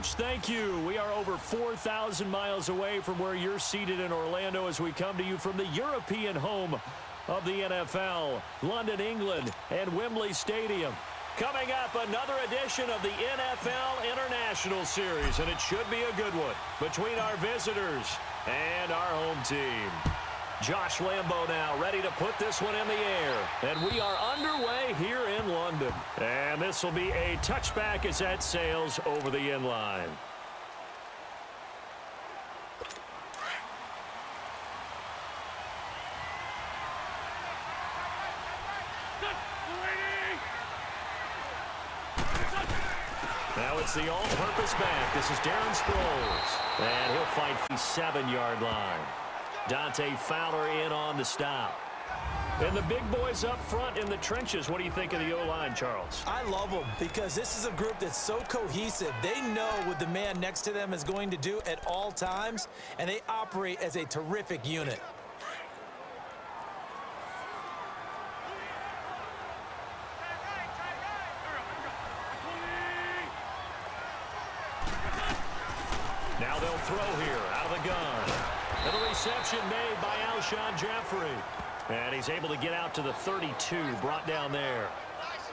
Coach, thank you. We are over 4,000 miles away from where you're seated in Orlando as we come to you from the European home of the NFL, London, England, and Wembley Stadium. Coming up, another edition of the NFL International Series, and it should be a good one between our visitors and our home team. Josh Lambo now ready to put this one in the air. And we are underway here in London. And this will be a touchback as that sails over the end line. Now it's the all-purpose back. This is Darren Sproles. And he'll fight the 7-yard line. Dante Fowler in on the stop. And the big boys up front in the trenches. What do you think of the O-line, Charles? I love them because this is a group that's so cohesive. They know what the man next to them is going to do at all times, and they operate as a terrific unit. Now they'll throw here out of the gun. And the reception made by Alshon Jeffrey. And he's able to get out to the 32, brought down there.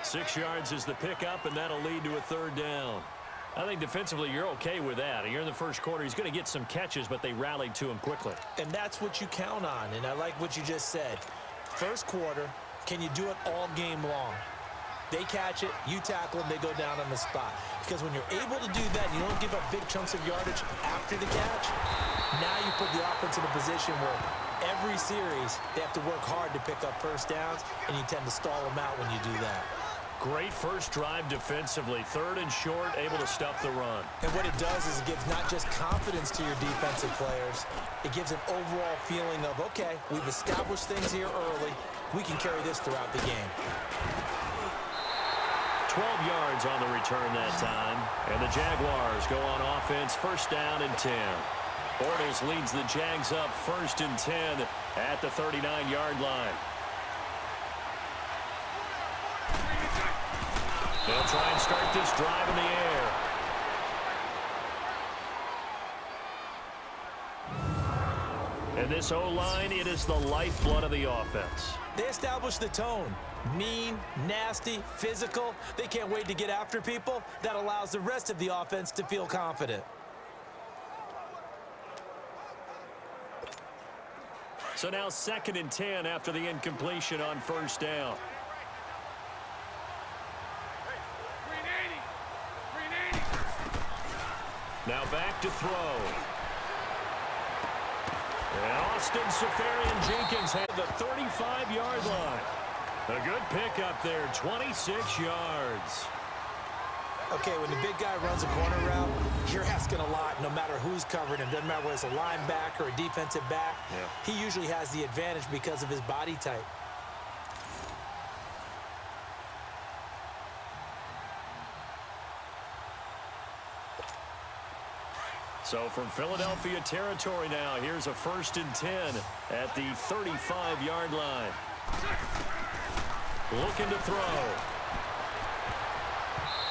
6 yards is the pickup, and that'll lead to a 3rd down. I think defensively you're okay with that. You're in the first quarter. He's going to get some catches, but they rallied to him quickly. And that's what you count on, and I like what you just said. First quarter, can you do it all game long? They catch it, you tackle them, they go down on the spot. Because when you're able to do that, you don't give up big chunks of yardage after the catch. Now you put the offense in a position where every series they have to work hard to pick up first downs, and you tend to stall them out when you do that. Great first drive defensively. 3rd and short, able to stop the run. And what it does is it gives not just confidence to your defensive players, it gives an overall feeling of, okay, we've established things here early. We can carry this throughout the game. 12 yards on the return that time. And the Jaguars go on offense, 1st down and 10. Bortles leads the Jags up 1st and 10 at the 39-yard line. They'll try and start this drive in the air. And this O-line, it is the lifeblood of the offense. They establish the tone. Mean, nasty, physical. They can't wait to get after people. That allows the rest of the offense to feel confident. So now 2nd and 10 after the incompletion on 1st down. Now back to throw. And Austin Seferian-Jenkins had the 35-yard line. A good pickup there, 26 yards. Okay, when the big guy runs a corner route, you're asking a lot no matter who's covering him. Doesn't matter whether it's a linebacker or a defensive back. Yeah. He usually has the advantage because of his body type. So from Philadelphia territory now, here's a 1st and 10 at the 35-yard line. Looking to throw.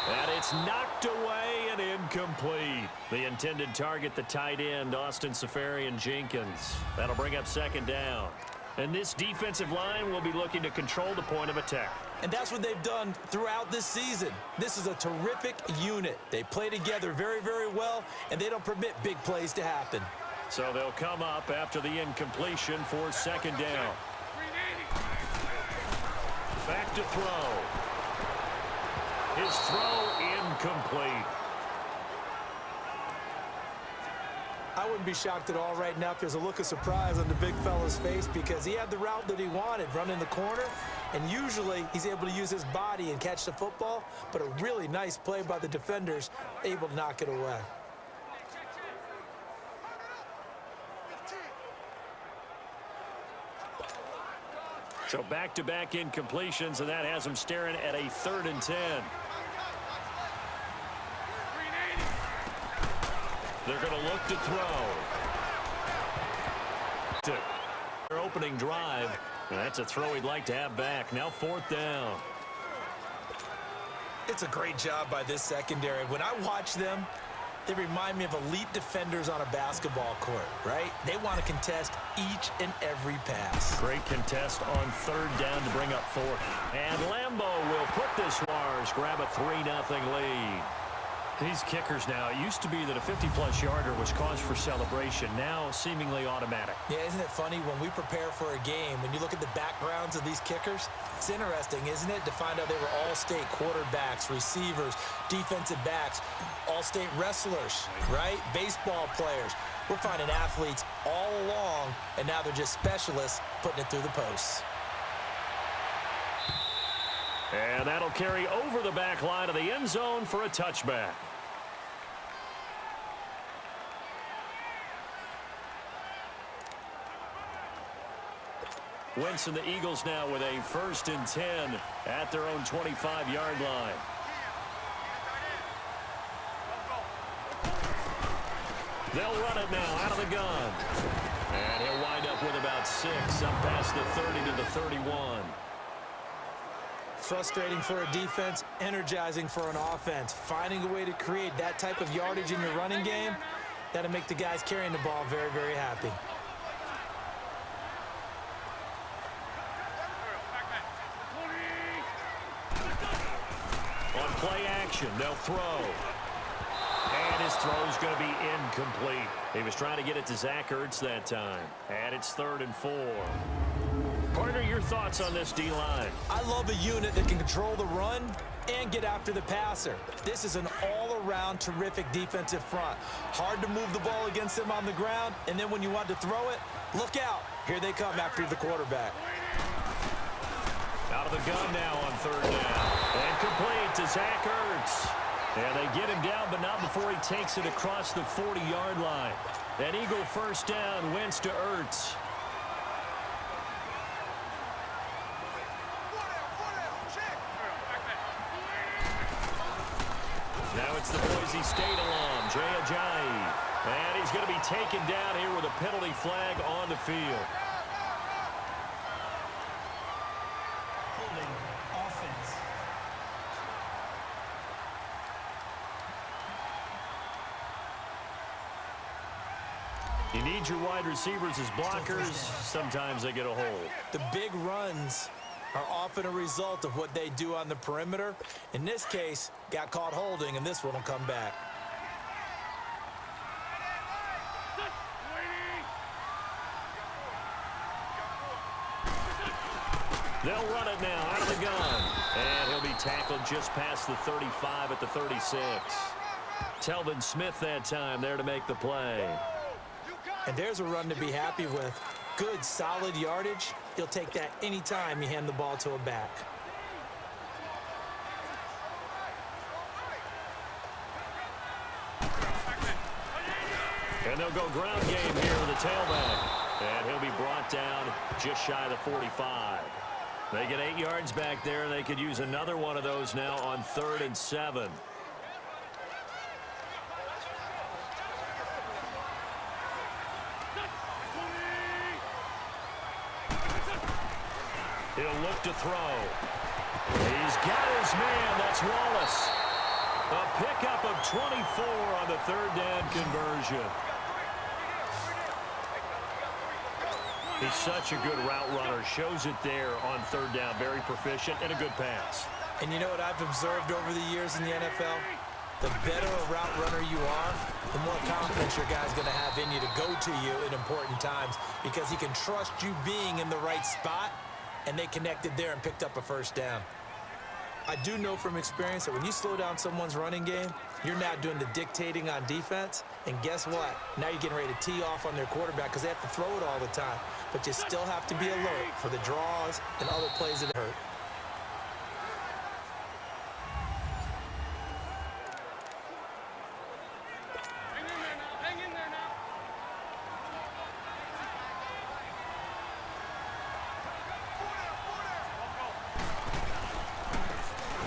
And it's knocked away and incomplete. The intended target, the tight end, Austin Seferian-Jenkins. That'll bring up 2nd down. And this defensive line will be looking to control the point of attack. And that's what they've done throughout this season. This is a terrific unit. They play together very, very well, and they don't permit big plays to happen. So they'll come up after the incompletion for 2nd down. Back to throw. His throw incomplete. I wouldn't be shocked at all right now if there's a look of surprise on the big fella's face because he had the route that he wanted, running the corner, and usually he's able to use his body and catch the football, but a really nice play by the defenders, able to knock it away. So back-to-back incompletions, and that has him staring at a 3rd and 10. They're going to look to throw. Their opening drive. That's a throw he'd like to have back. Now 4th down. It's a great job by this secondary. When I watch them, They remind me of elite defenders on a basketball court, right? They want to contest each and every pass. Great contest on third down to bring up fourth. And Lambeau will put this Wars, grab a 3-0 lead. These kickers now, it used to be that a 50-plus yarder was cause for celebration, now seemingly automatic. Yeah, isn't it funny when we prepare for a game, when you look at the backgrounds of these kickers, it's interesting, isn't it, to find out they were all-state quarterbacks, receivers, defensive backs, all-state wrestlers, right? Baseball players. We're finding athletes all along, and now they're just specialists putting it through the posts. And that'll carry over the back line of the end zone for a touchback. Wentz and the Eagles now with a 1st and 10 at their own 25-yard line. They'll run it now out of the gun. And he'll wind up with about 6 up past the 30 to the 31. Frustrating for a defense, energizing for an offense. Finding a way to create that type of yardage in your running game, that'll make the guys carrying the ball very, very happy. On play action, they'll throw. And his throw's going to be incomplete. He was trying to get it to Zach Ertz that time. And it's 3rd and 4. Partner, your thoughts on this D-line? I love a unit that can control the run and get after the passer. This is an all-around terrific defensive front. Hard to move the ball against them on the ground, and then when you want to throw it, look out. Here they come after the quarterback. Out of the gun now on 3rd down. And complete to Zach Ertz. And they get him down, but not before he takes it across the 40-yard line. An Eagle 1st down, Wentz to Ertz. Now it's the Boise State alum, Jay Ajayi. And he's going to be taken down here with a penalty flag on the field. Holding offense. You need your wide receivers as blockers. Sometimes they get a hold. The big runs are often a result of what they do on the perimeter. In this case, got caught holding, and this one will come back. They'll run it now out of the gun. And he'll be tackled just past the 35 at the 36. Telvin Smith that time there to make the play. And there's a run to be happy with. Good, solid yardage. He'll take that anytime you hand the ball to a back. And they'll go ground game here with the tailback. And he'll be brought down just shy of the 45. They get 8 yards back there, and they could use another one of those now on 3rd and 7. He'll look to throw. He's got his man. That's Wallace. A pickup of 24 on the 3rd down conversion. He's such a good route runner. Shows it there on 3rd down. Very proficient and a good pass. And you know what I've observed over the years in the NFL? The better a route runner you are, the more confidence your guy's going to have in you to go to you in important times because he can trust you being in the right spot, and they connected there and picked up a 1st down. I do know from experience that when you slow down someone's running game, you're now doing the dictating on defense, and guess what? Now you're getting ready to tee off on their quarterback because they have to throw it all the time. But you still have to be alert for the draws and other plays that hurt.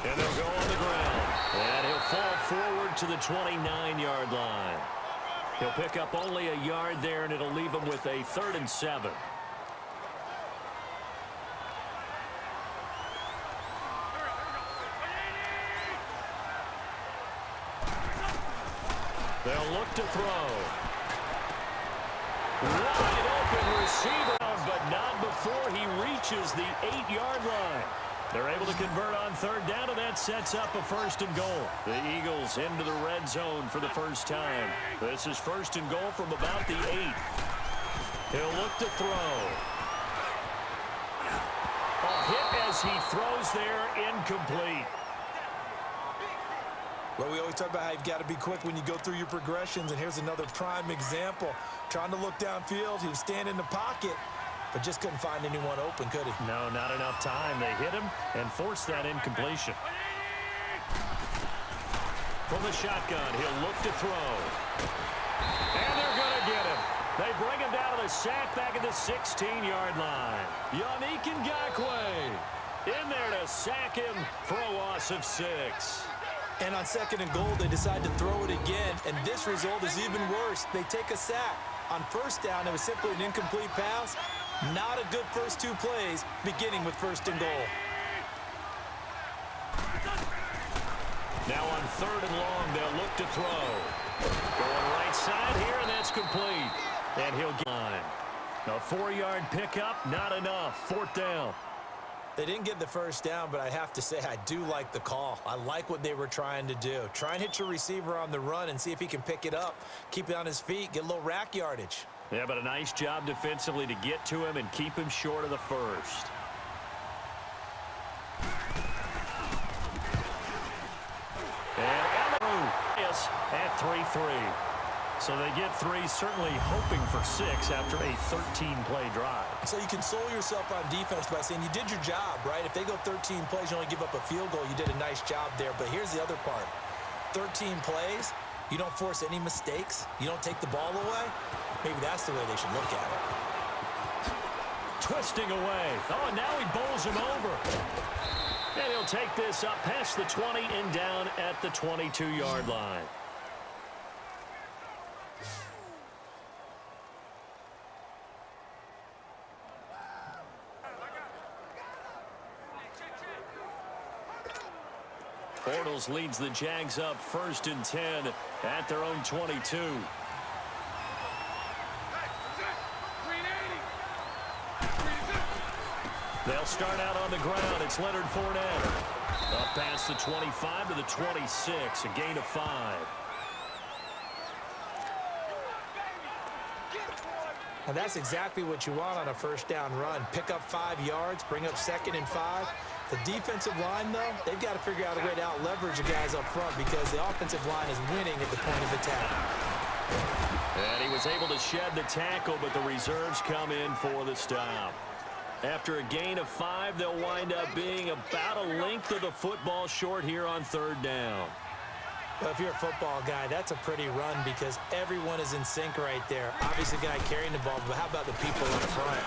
And they'll go on the ground. And he'll fall forward to the 29-yard line. He'll pick up only a yard there, and it'll leave him with a 3rd and 7. They'll look to throw. Wide open receiver, but not before he reaches the 8-yard line. They're able to convert on third down, and that sets up a 1st and goal. The Eagles into the red zone for the first time. This is 1st and goal from about the 8. He'll look to throw. A hit as he throws there, incomplete. Well, we always talk about how you've got to be quick when you go through your progressions, and here's another prime example. Trying to look downfield, he was standing in the pocket, but just couldn't find anyone open, could he? No, not enough time. They hit him and forced that incompletion. From the shotgun, he'll look to throw. And they're going to get him. They bring him down to the sack back at the 16-yard line. Yannick Ngakoue in there to sack him for a loss of 6. And on 2nd and goal, they decide to throw it again, and this result is even worse. They take a sack. On 1st down, it was simply an incomplete pass. Not a good first 2 plays, beginning with 1st and goal. Now on 3rd and long, they'll look to throw. Going right side here, and that's complete. And he'll get line. A 4-yard pickup, not enough. 4th down. They didn't get the 1st down, but I have to say I do like the call. I like what they were trying to do. Try and hit your receiver on the run and see if he can pick it up. Keep it on his feet, get a little rack yardage. Yeah, but a nice job defensively to get to him and keep him short of the 1st. And Ellis at 3-3. So they get 3, certainly hoping for 6 after a 13-play drive. So you console yourself on defense by saying you did your job, right? If they go 13 plays, you only give up a field goal, you did a nice job there. But here's the other part. 13 plays, you don't force any mistakes, you don't take the ball away. Maybe that's the way they should look at it. Twisting away. Oh, and now he bowls him over. And he'll take this up past the 20 and down at the 22-yard line. Bortles leads the Jags up 1st and 10 at their own 22. They'll start out on the ground. It's Leonard Fournette. Up past the 25 to the 26, a gain of 5. And that's exactly what you want on a 1st down run. Pick up 5 yards, bring up 2nd and 5. The defensive line, though, they've got to figure out a way to out-leverage the guys up front because the offensive line is winning at the point of attack. And he was able to shed the tackle, but the reserves come in for the stop. After a gain of 5, they'll wind up being about a length of the football short here on 3rd down. Well, if you're a football guy, that's a pretty run because everyone is in sync right there. Obviously, the guy carrying the ball, but how about the people in front?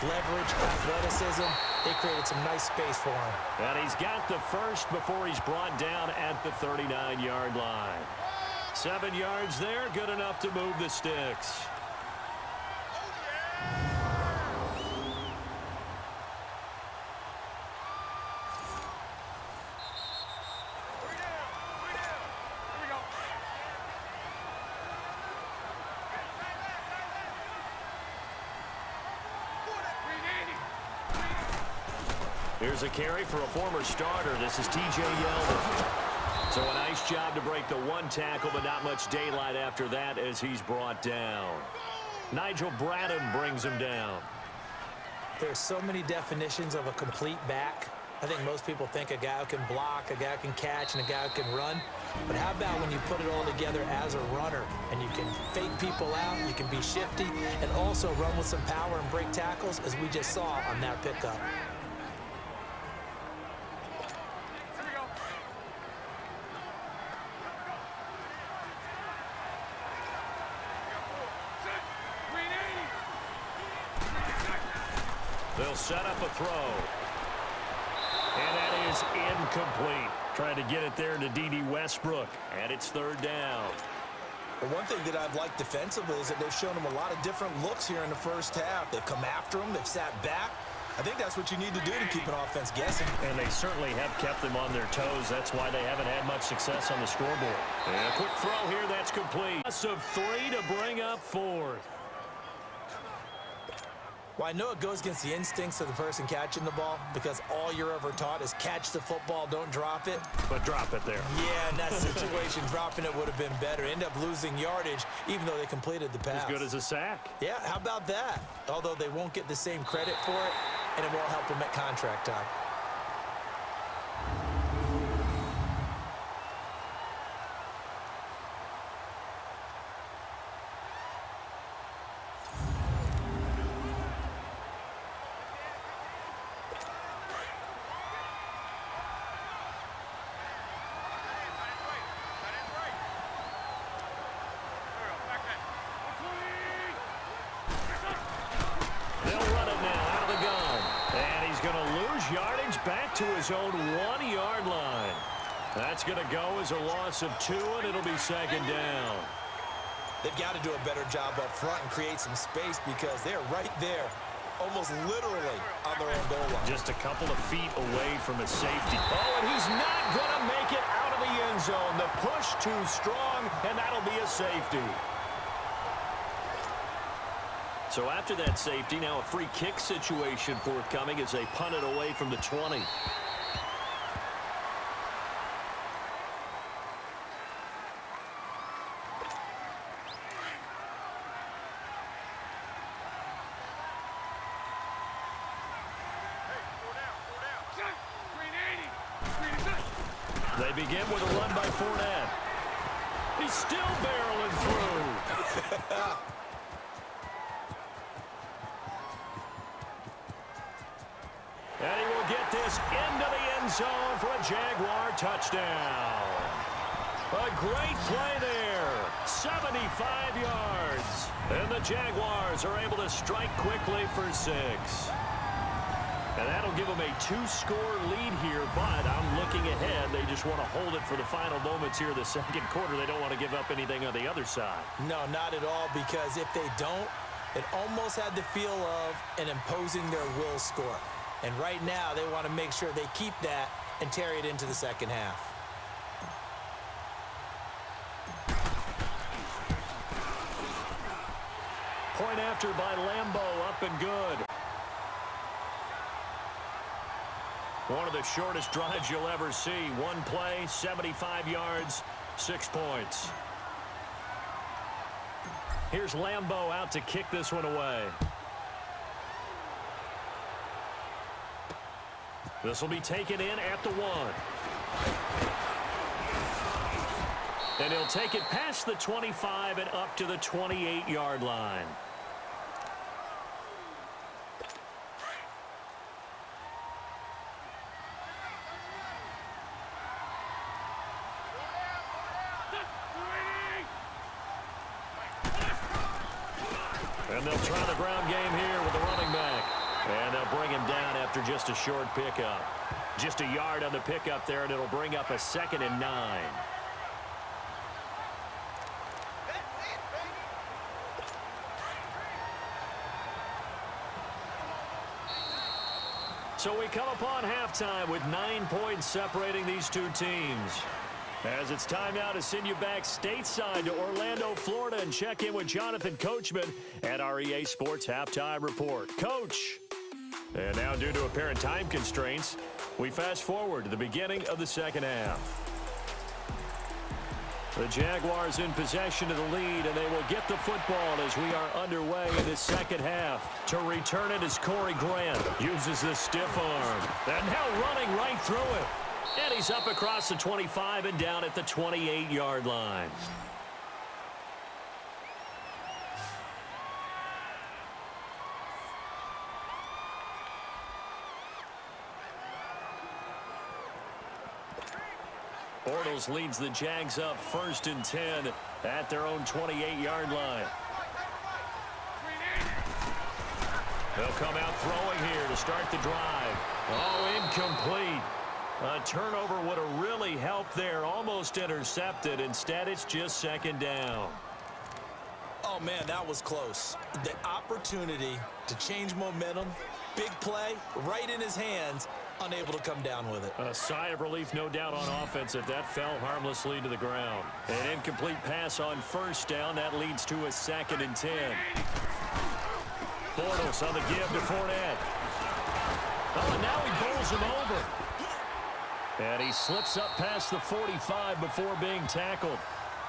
Leverage, athleticism, they created some nice space for him. And he's got the 1st before he's brought down at the 39-yard line. 7 yards there, good enough to move the sticks. Here's a carry for a former starter. This is T.J. Yeldon. So a nice job to break the 1 tackle, but not much daylight after that as he's brought down. Nigel Bradham brings him down. There's so many definitions of a complete back. I think most people think a guy who can block, a guy who can catch, and a guy who can run. But how about when you put it all together as a runner and you can fake people out, you can be shifty, and also run with some power and break tackles, as we just saw on that pickup. They'll set up a throw. And that is incomplete. Trying to get it there to D.D. Westbrook. And it's 3rd down. But one thing that I've liked defensively is that they've shown him a lot of different looks here in the 1st half. They've come after him. They've sat back. I think that's what you need to do to keep an offense guessing. And they certainly have kept them on their toes. That's why they haven't had much success on the scoreboard. And a quick throw here, that's complete. Loss of 3 to bring up 4th. Well, I know it goes against the instincts of the person catching the ball because all you're ever taught is catch the football, don't drop it. But drop it there. Yeah, in that situation, dropping it would have been better. End up losing yardage, even though they completed the pass. As good as a sack. Yeah, how about that? Although they won't get the same credit for it, and it won't help them at contract time. Yardage back to his own 1-yard line. That's going to go as a loss of 2, and it'll be 2nd down. They've got to do a better job up front and create some space because they're right there, almost literally on their own goal line. Just a couple of feet away from a safety. Oh, and he's not going to make it out of the end zone. The push too strong, and that'll be a safety. So after that safety, now a free kick situation forthcoming as they punt it away from the 20. They begin with a run by Fournette. He's still barreling through. And he will get this into the end zone for a Jaguar touchdown. A great play there. 75 yards. And the Jaguars are able to strike quickly for 6. And that'll give them a 2-score lead here, but I'm looking ahead. They just want to hold it for the final moments here of the second quarter. They don't want to give up anything on the other side. No, not at all, because if they don't, it almost had the feel of an imposing their will score. And right now, they want to make sure they keep that and carry it into the second half. Point after by Lambeau, up and good. One of the shortest drives you'll ever see. One play, 75 yards, 6 points. Here's Lambeau out to kick this one away. This will be taken in at the 1. And he'll take it past the 25 and up to the 28-yard line. And they'll try the ground game here with the running back. And they'll bring him down after just a short pickup. Just a yard on the pickup there, and it'll bring up a 2nd and 9. So we come upon halftime with 9 points separating these two teams. As it's time now to send you back stateside to Orlando, Florida, and check in with Jonathan Coachman at our EA Sports Halftime Report. Coach. And now, due to apparent time constraints, we fast forward to the beginning of the second half. The Jaguars in possession of the lead, and they will get the football as we are underway in the second half. To return it is Corey Grant. Uses the stiff arm. And now running right through it. And he's up across the 25 and down at the 28-yard line. Bortles leads the Jags up 1st and 10 at their own 28-yard line. They'll come out throwing here to start the drive. Oh, incomplete. A turnover would have really helped there. Almost intercepted. Instead, it's just 2nd down. Oh, man, that was close. The opportunity to change momentum, big play, right in his hands, unable to come down with it. A sigh of relief, no doubt, on offense if that fell harmlessly to the ground. An incomplete pass on first down. That leads to a 2nd and 10. Bortles on the give to Fournette. Oh, and now he bowls him over. And he slips up past the 45 before being tackled.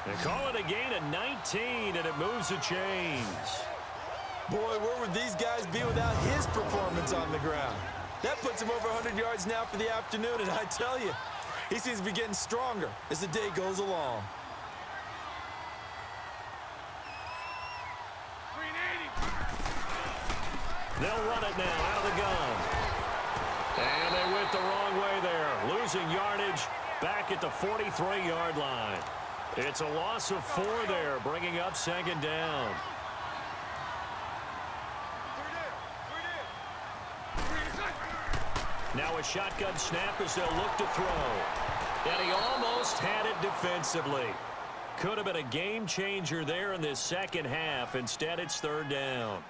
They call it a gain of 19, and it moves the chains. Boy, where would these guys be without his performance on the ground? That puts him over 100 yards now for the afternoon, and I tell you, he seems to be getting stronger as the day goes along. They'll run it now out of the gun. And they went the wrong way there, losing yardage back at the 43-yard line. It's a loss of 4 there, bringing up 2nd down. Now a shotgun snap as they'll look to throw. And he almost had it defensively. Could have been a game changer there in this second half. Instead, it's 3rd down.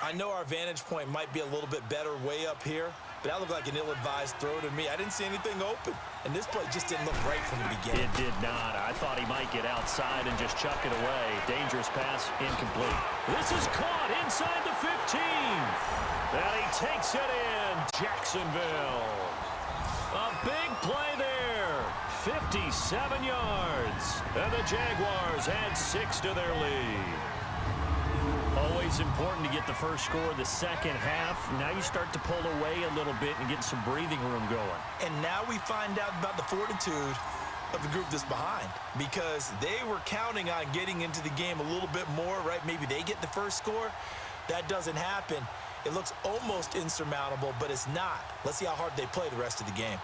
I know our vantage point might be a little bit better way up here, but that looked like an ill-advised throw to me. I didn't see anything open, and this play just didn't look right from the beginning. It did not. I thought he might get outside and just chuck it away. Dangerous pass, incomplete. This is caught inside the 15. And he takes it in, Jacksonville. A big play there, 57 yards. And the Jaguars add 6 to their lead. Always important to get the first score of the second half. Now you start to pull away a little bit and get some breathing room going. And now we find out about the fortitude of the group that's behind, because they were counting on getting into the game a little bit more, right? Maybe they get the first score. That doesn't happen. It looks almost insurmountable, but it's not. Let's see how hard they play the rest of the game.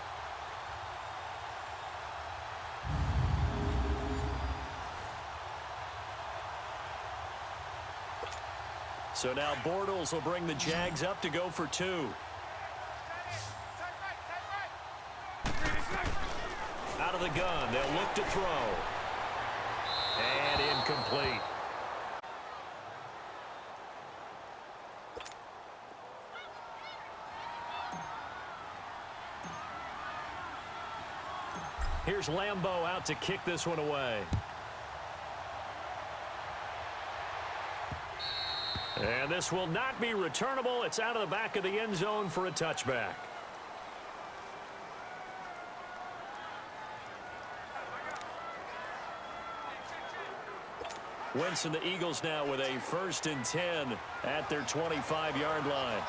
So now Bortles will bring the Jags up to go for 2. Out of the gun, they'll look to throw. And incomplete. Here's Lambeau out to kick this one away. And this will not be returnable. It's out of the back of the end zone for a touchback. Wentz and the Eagles now with a 1st and 10 at their 25-yard line.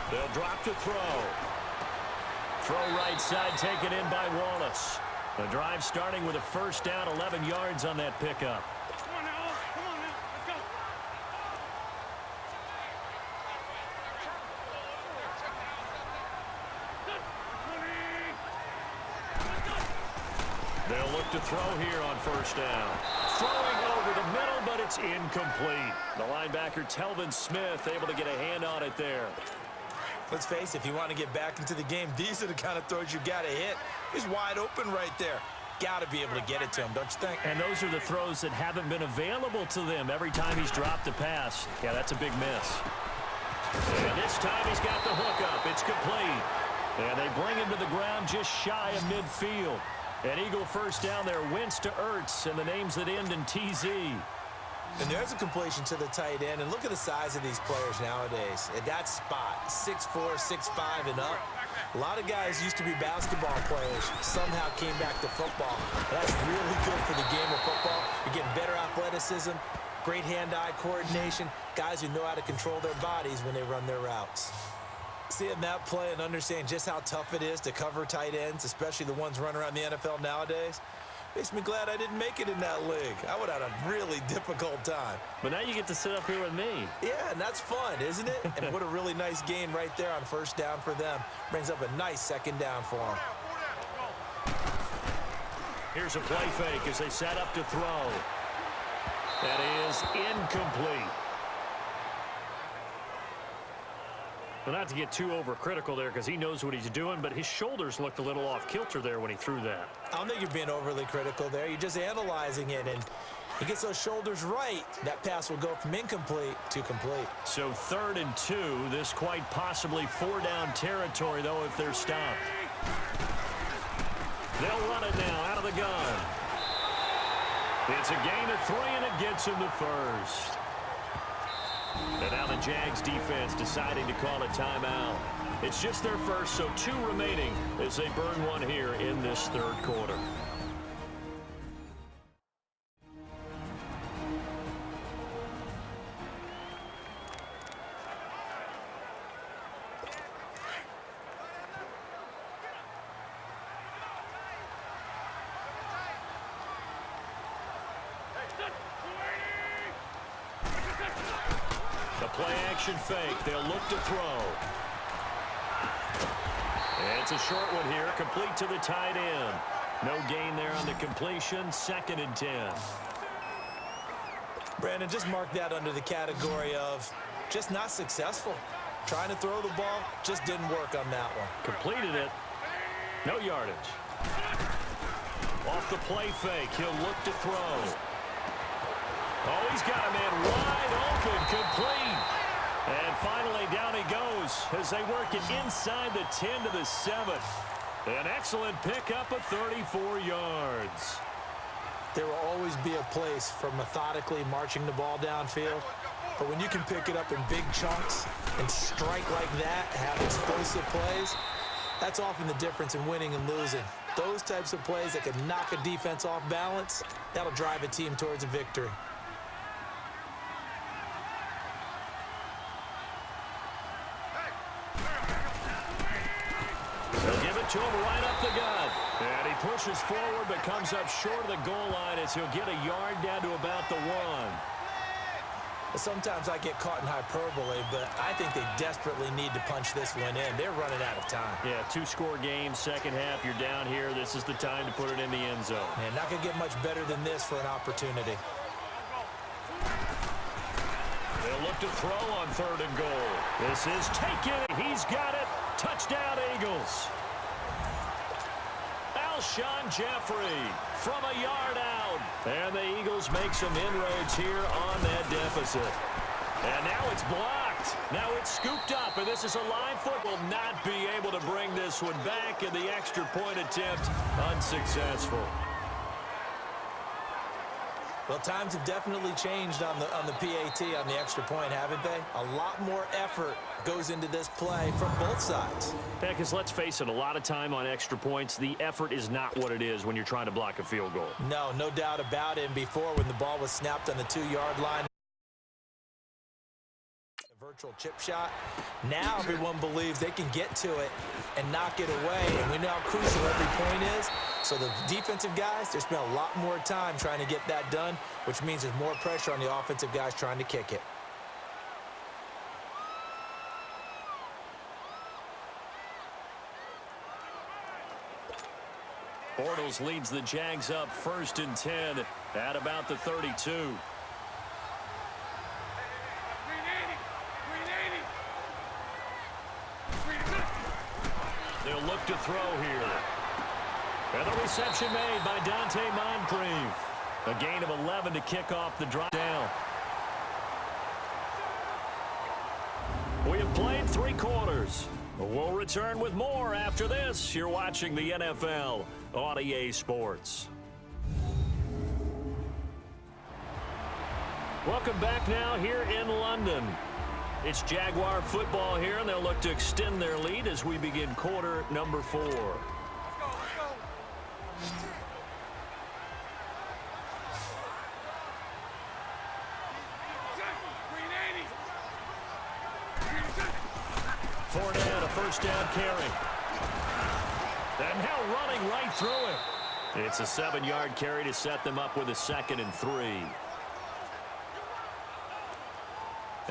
They'll drop to throw. Throw right side taken in by Wallace. The drive starting with a 1st down, 11 yards on that pickup. Come on now, let's go. They'll look to throw here on 1st down. Throwing over the middle, but it's incomplete. The linebacker, Telvin Smith, able to get a hand on it there. Let's face it, if you want to get back into the game, these are the kind of throws you got to hit. He's wide open right there. Got to be able to get it to him, don't you think? And those are the throws that haven't been available to them every time he's dropped a pass. Yeah, that's a big miss. And this time he's got the hook up. It's complete. And they bring him to the ground just shy of midfield. An Eagle 1st down there, Wentz to Ertz, and the names that end in TZ. And there's a completion to the tight end. And look at the size of these players nowadays. At that spot, 6'4", 6'5", and up. A lot of guys used to be basketball players, somehow came back to football. That's really good for the game of football. You're getting better athleticism, great hand-eye coordination, guys who know how to control their bodies when they run their routes. Seeing that play and understand just how tough it is to cover tight ends, especially the ones running around the NFL nowadays, makes me glad I didn't make it in that league. I would have had a really difficult time. But now you get to sit up here with me. Yeah, and that's fun, isn't it? And what a really nice gain right there on 1st down for them. Brings up a nice 2nd down for them. Here's a play fake as they set up to throw. That is incomplete. Well, not to get too overcritical there because he knows what he's doing, but his shoulders looked a little off kilter there when he threw that. I don't think you're being overly critical there. You're just analyzing it, and he gets those shoulders right. That pass will go from incomplete to complete. So 3rd and 2. This quite possibly 4-down territory, though, if they're stopped. They'll run it now out of the gun. It's a gain of 3, and it gets him to first. And now the Jags defense deciding to call a timeout. It's just their first, so 2 remaining as they burn one here in this 3rd quarter. Play-action fake. They'll look to throw. It's a short one here, complete to the tight end. No gain there on the completion. 2nd and 10. Brandon, just mark that under the category of just not successful. Trying to throw the ball, just didn't work on that one. Completed it. No yardage. Off the play fake. He'll look to throw. Oh, he's got a man wide open, complete. And finally, down he goes as they work it inside the 10 to the 7. An excellent pickup of 34 yards. There will always be a place for methodically marching the ball downfield. But when you can pick it up in big chunks and strike like that, have explosive plays, that's often the difference in winning and losing. Those types of plays that can knock a defense off balance, that'll drive a team towards a victory. To him right up the gut. And he pushes forward but comes up short of the goal line as he'll get a yard down to about the 1. Sometimes I get caught in hyperbole, but I think they desperately need to punch this one in. They're running out of time. Yeah, 2-score game, second half, you're down here. This is the time to put it in the end zone. And not going to get much better than this for an opportunity. They'll look to throw on 3rd and goal. This is taken. He's got it. Touchdown, Eagles. Alshon Jeffrey from a yard out. And the Eagles make some inroads here on that deficit. And now it's blocked. Now it's scooped up, and this is a live foot. Will not be able to bring this one back, and the extra point attempt unsuccessful. Well, times have definitely changed on the PAT, on the extra point, haven't they? A lot more effort goes into this play from both sides. Yeah, because let's face it, a lot of time on extra points, the effort is not what it is when you're trying to block a field goal. No doubt about it. And before, when the ball was snapped on the 2-yard line, a virtual chip shot, now everyone believes they can get to it and knock it away. And we know how crucial every point is. So the defensive guys, they spent a lot more time trying to get that done, which means there's more pressure on the offensive guys trying to kick it. Bortles leads the Jags up 1st and 10 at about the 32. They'll look to throw here. And the reception made by Dante Moncrief. A gain of 11 to kick off the drive down. We have played 3 quarters. We'll return with more after this. You're watching the NFL on EA Sports. Welcome back now here in London. It's Jaguar football here, and they'll look to extend their lead as we begin quarter number 4. Fournette, a first down carry. And now running right through it. It's a 7-yard carry to set them up with a 2nd and 3.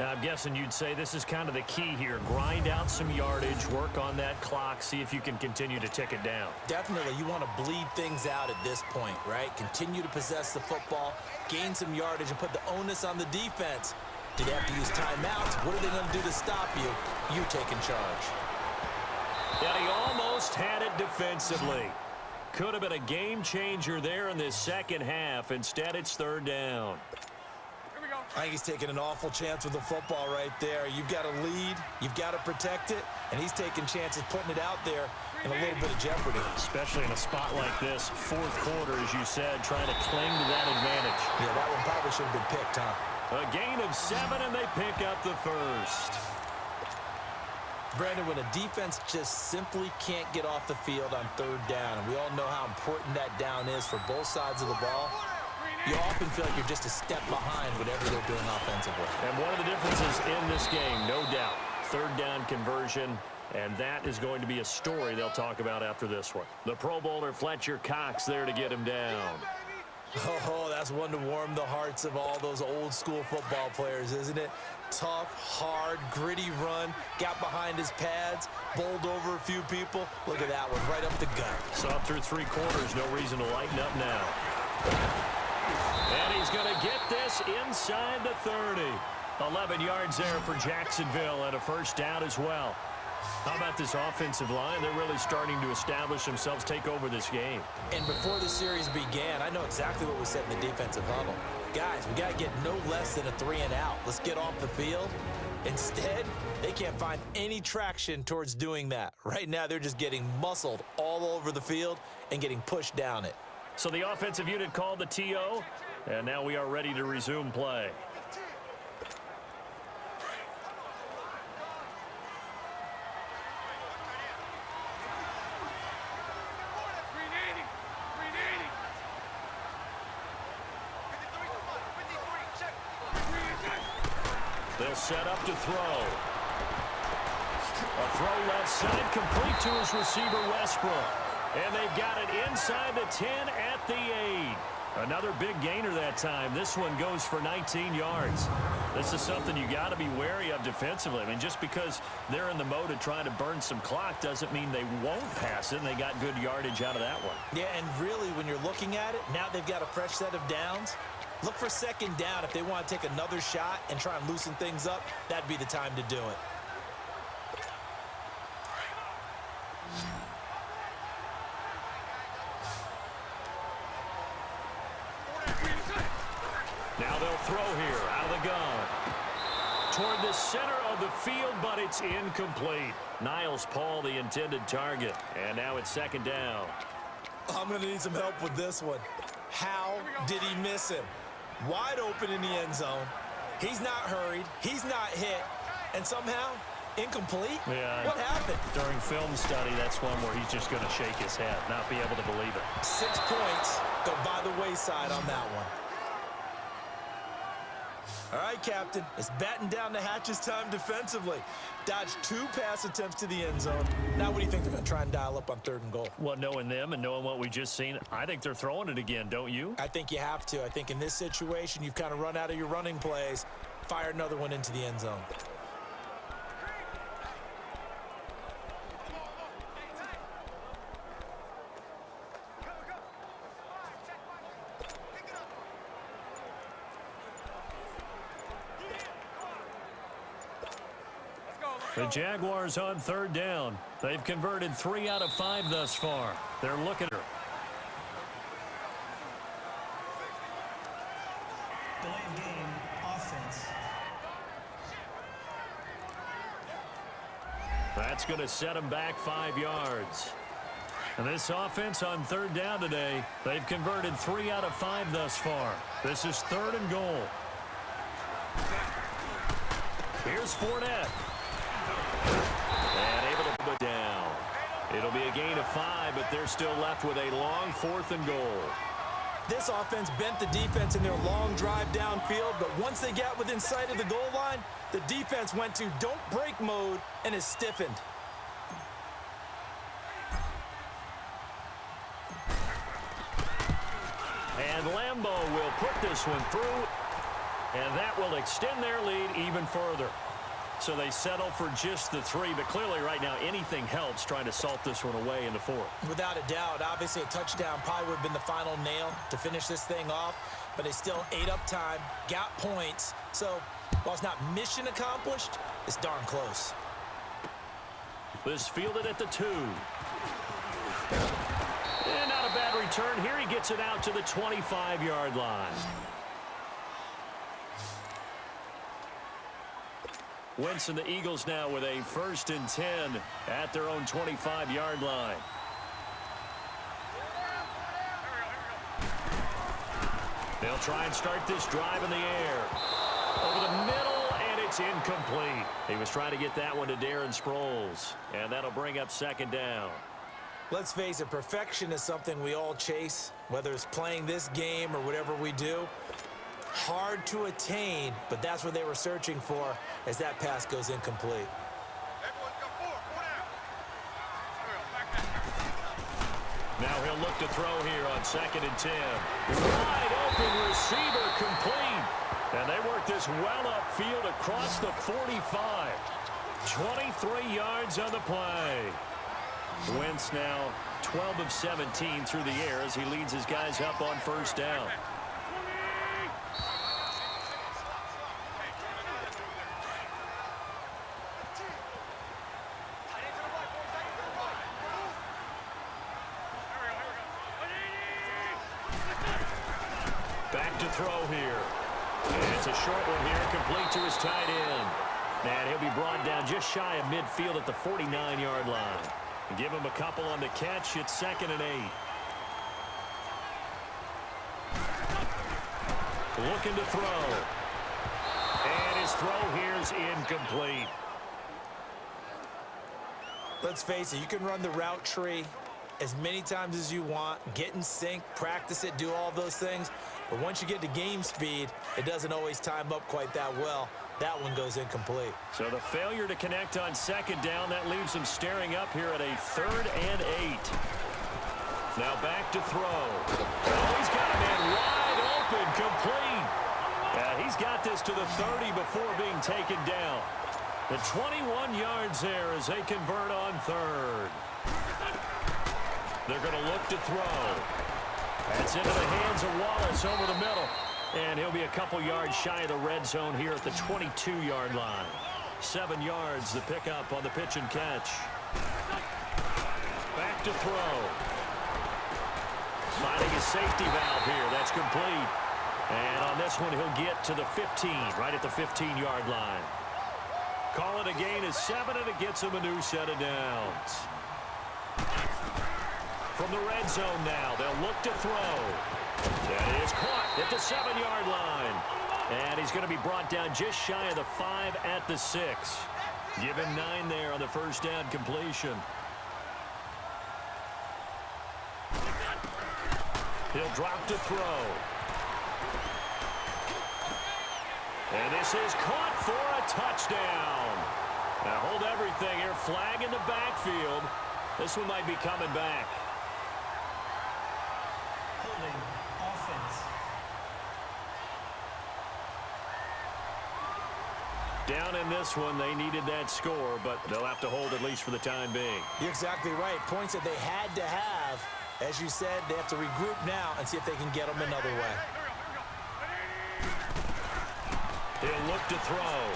I'm guessing you'd say this is kind of the key here. Grind out some yardage, work on that clock, see if you can continue to tick it down. Definitely. You want to bleed things out at this point, right? Continue to possess the football, gain some yardage, and put the onus on the defense Do they have to use timeouts? What are they going to do to stop you? You taking charge. And he almost had it defensively. Could have been a game changer there in this second half. Instead, it's third down. I think he's taking an awful chance with the football right there. You've got to lead, you've got to protect it, and he's taking chances putting it out there in a little bit of jeopardy. Especially in a spot like this, fourth quarter, as you said, trying to cling to that advantage. Yeah, that one probably should have been picked, huh? A gain of 7, and they pick up the first. Brandon, when a defense just simply can't get off the field on third down, and we all know how important that down is for both sides of the ball, you often feel like you're just a step behind whatever they're doing offensively. And one of the differences in this game, no doubt, third down conversion, and that is going to be a story they'll talk about after this one. The Pro Bowler Fletcher Cox there to get him down. Oh, that's one to warm the hearts of all those old school football players, isn't it? Tough, hard, gritty run, got behind his pads, bowled over a few people. Look at that one, right up the gut. Saw through 3 quarters, no reason to lighten up now. And he's going to get this inside the 30. 11 yards there for Jacksonville and a first down as well. How about this offensive line? They're really starting to establish themselves, take over this game. And before the series began, I know exactly what was said in the defensive huddle. Guys, we got to get no less than a 3-and-out. Let's get off the field. Instead, they can't find any traction towards doing that. Right now, they're just getting muscled all over the field and getting pushed down it. So the offensive unit called the TO, and now we are ready to resume play. They'll set up to throw. A throw left side, complete to his receiver, Westbrook. And they've got it inside the 10 at the 8. Another big gainer that time. This one goes for 19 yards. This is something you got to be wary of defensively. I mean, just because they're in the mode of trying to burn some clock doesn't mean they won't pass it, and they got good yardage out of that one. Yeah, and really, when you're looking at it, now they've got a fresh set of downs. Look for second down if they want to take another shot and try and loosen things up. That'd be the time to do it. Now they'll throw here out of the gun. Toward the center of the field, but it's incomplete. Niles Paul, the intended target. And now it's second down. I'm going to need some help with this one. How did he miss him? Wide open in the end zone. He's not hurried. He's not hit. And somehow, incomplete? Yeah. What happened? During film study, that's one where he's just going to shake his head, not be able to believe it. 6 points go by the wayside on that one. All right, Captain. It's batten down the hatches time defensively. Dodged 2 pass attempts to the end zone. Now what do you think they're going to try and dial up on 3rd and goal? Well, knowing them and knowing what we just seen, I think they're throwing it again, don't you? I think you have to. I think in this situation, you've kind of run out of your running plays. Fire another one into the end zone. The Jaguars on 3rd down. They've converted 3 out of 5 thus far. They're looking. Delay of game, offense. That's going to set them back 5 yards. And this offense on 3rd down today, they've converted 3 out of 5 thus far. This is 3rd and goal. Here's Fournette. And able to put it down. It'll be a gain of 5, but they're still left with a long 4th and goal. This offense bent the defense in their long drive downfield, but once they got within sight of the goal line, the defense went to don't break mode and is stiffened. And Lambeau will put this one through, and that will extend their lead even further. So they settle for just the 3, but clearly right now anything helps trying to salt this one away in the 4th. Without a doubt, obviously a touchdown probably would have been the final nail to finish this thing off, but they still ate up time, got points. So while it's not mission accomplished, it's darn close. This fielded at the 2. And not a bad return here. He gets it out to the 25-yard line. Wentz and the Eagles now with a 1st and 10 at their own 25-yard line. They'll try and start this drive in the air. Over the middle, and it's incomplete. He was trying to get that one to Darren Sproles, and that'll bring up 2nd down. Let's face it, perfection is something we all chase, whether it's playing this game or whatever we do. Hard to attain, but that's what they were searching for as that pass goes incomplete. Now he'll look to throw here on 2nd and 10. Wide open receiver complete. And they work this well upfield across the 45. 23 yards on the play. Wentz now 12 of 17 through the air as he leads his guys up on 1st down. Back to throw here. And it's a short one here, complete to his tight end. And he'll be brought down just shy of midfield at the 49-yard line. Give him a couple on the catch. It's 2nd and 8. Looking to throw. And his throw here is incomplete. Let's face it, you can run the route tree as many times as you want, get in sync, practice it, do all those things. But once you get to game speed, it doesn't always time up quite that well. That one goes incomplete. So the failure to connect on 2nd down, that leaves him staring up here at a 3rd and 8. Now back to throw. Oh, he's got a man wide open, complete. He's got this to the 30 before being taken down. The 21 yards there as they convert on 3rd. They're going to look to throw. That's into the hands of Wallace over the middle. And he'll be a couple yards shy of the red zone here at the 22-yard line. 7 yards the pickup on the pitch and catch. Back to throw. Finding his safety valve here. That's complete. And on this one, he'll get to the 15, right at the 15-yard line. Call it a gain of 7, and it gets him a new set of downs. From the red zone now, they'll look to throw. That is caught at the 7-yard line. And he's going to be brought down just shy of the 5 at the 6. Give him 9 there on the 1st down completion. He'll drop to throw. And this is caught for a touchdown. Now hold everything here. Flag in the backfield. This one might be coming back. Holding offense. Down in this one, they needed that score, but they'll have to hold at least for the time being. You're exactly right. Points that they had to have. As you said, they have to regroup now and see if they can get them another way. He'll look to throw.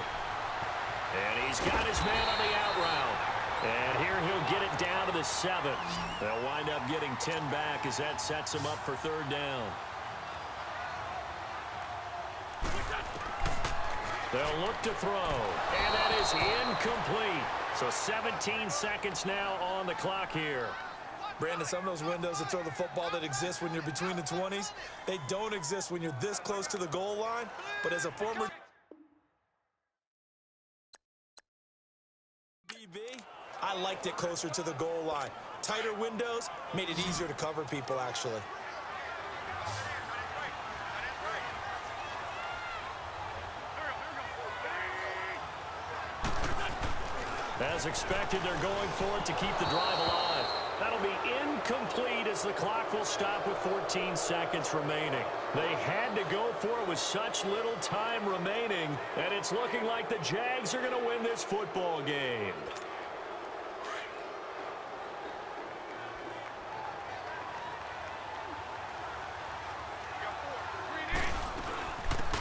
And he's got his man on the out route. And here he'll get it down to the 7. They'll wind up getting 10 back as that sets him up for 3rd down. They'll look to throw. And that is incomplete. So 17 seconds now on the clock here. Brandon, some of those windows to throw the football that exist when you're between the 20s, they don't exist when you're this close to the goal line. But as a former DB, I liked it closer to the goal line. Tighter windows made it easier to cover people, actually. As expected, they're going for it to keep the drive alive. That'll be incomplete as as the clock will stop with 14 seconds remaining. They had to go for it with such little time remaining, and it's looking like the Jags are going to win this football game.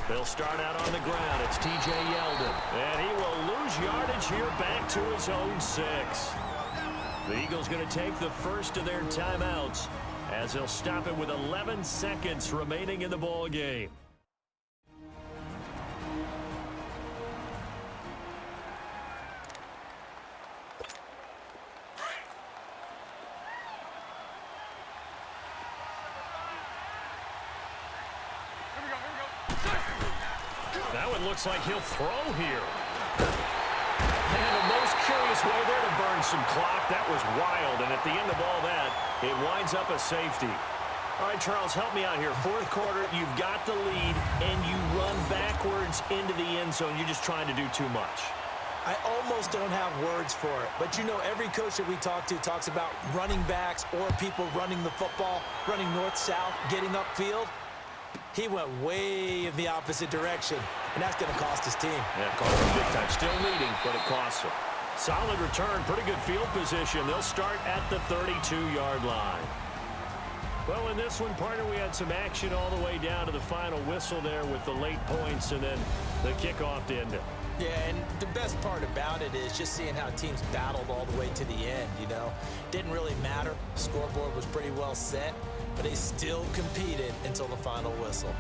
They'll start out on the ground. It's T.J. Yeldon. And he will lose yardage here back to his own 6. The Eagles going to take the first of their timeouts as they'll stop it with 11 seconds remaining in the ball game. That one looks like he'll throw here. And the most curious way there to burn some clock. That was wild. And at the end of all that, it winds up a safety. All right, Charles, help me out here. Fourth quarter, you've got the lead, and you run backwards into the end zone. You're just trying to do too much. I almost don't have words for it. But, you know, every coach that we talk to talks about running backs or people running the football, running north-south, getting upfield. He went way in the opposite direction, and that's going to cost his team. Yeah, cost him big time. Still leading, but it costs him. Solid return, pretty good field position. They'll start at the 32-yard line. Well, in this one, partner, we had some action all the way down to the final whistle there with the late points and then the kickoff to end it. Yeah, and the best part about it is just seeing how teams battled all the way to the end, you know. Didn't really matter. Scoreboard was pretty well set, but they still competed until the final whistle.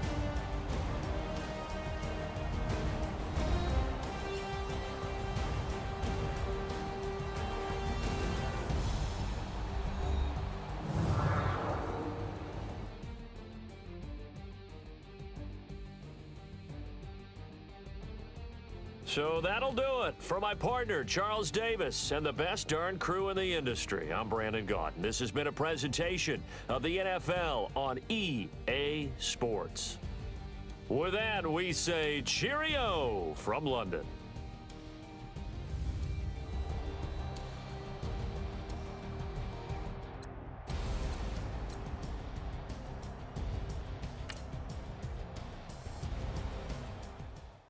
So that'll do it for my partner, Charles Davis, and the best darn crew in the industry. I'm Brandon Gaudin. This has been a presentation of the NFL on EA Sports. With that, we say cheerio from London.